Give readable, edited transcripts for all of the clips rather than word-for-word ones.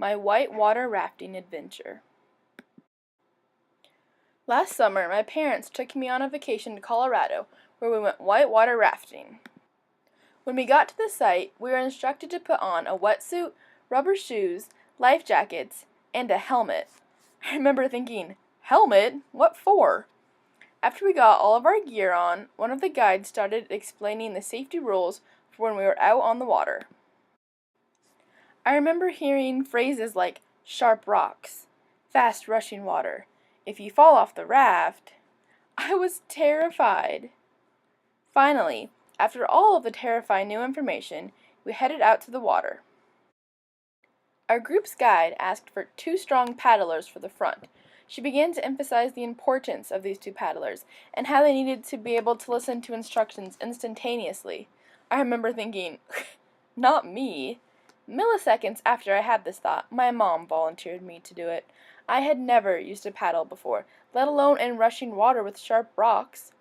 My whitewater rafting adventure. Last summer, my parents took me on a vacation to Colorado, where we went whitewater rafting. When we got to the site, we were instructed to put on a wetsuit, rubber shoes, life jackets, and a helmet. I remember thinking, helmet? What for? After we got all of our gear on, one of the guides started explaining the safety rules for when we were out on the water. I remember hearing phrases like sharp rocks, fast rushing water, if you fall off the raft. I was terrified. Finally, after all of the terrifying new information, we headed out to the water. Our group's guide asked for 2 strong paddlers for the front. She began to emphasize the importance of these 2 paddlers and how they needed to be able to listen to instructions instantaneously. I remember thinking, not me. Milliseconds after I had this thought, my mom volunteered me to do it. I had never used a paddle before, let alone in rushing water with sharp rocks.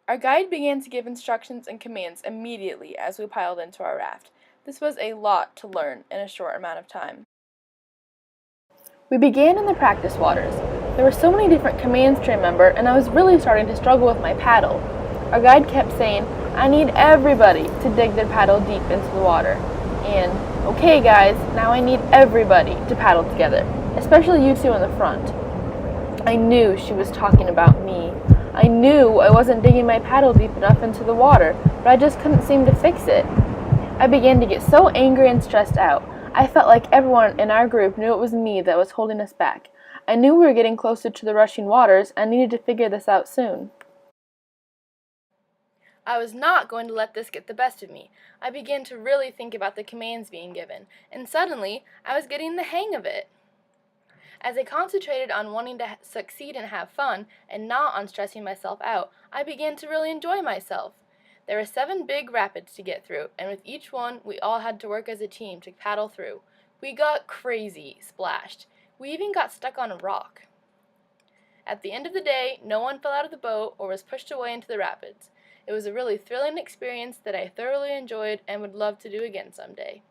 Our guide began to give instructions and commands immediately as we piled into our raft. This was a lot to learn in a short amount of time. We began in the practice waters. There were so many different commands to remember, and I was really starting to struggle with my paddle. Our guide kept saying, I need everybody to dig their paddle deep into the water. And, okay guys, now I need everybody to paddle together, especially you 2 in the front. I knew she was talking about me. I knew I wasn't digging my paddle deep enough into the water, but I just couldn't seem to fix it. I began to get so angry and stressed out. I felt like everyone in our group knew it was me that was holding us back. I knew we were getting closer to the rushing waters and needed to figure this out soon. I was not going to let this get the best of me. I began to really think about the commands being given, and suddenly I was getting the hang of it. As I concentrated on wanting to succeed and have fun, and not on stressing myself out, I began to really enjoy myself. There were 7 big rapids to get through, and with each one, we all had to work as a team to paddle through. We got crazy splashed. We even got stuck on a rock. At the end of the day, no one fell out of the boat or was pushed away into the rapids. It was a really thrilling experience that I thoroughly enjoyed and would love to do again someday.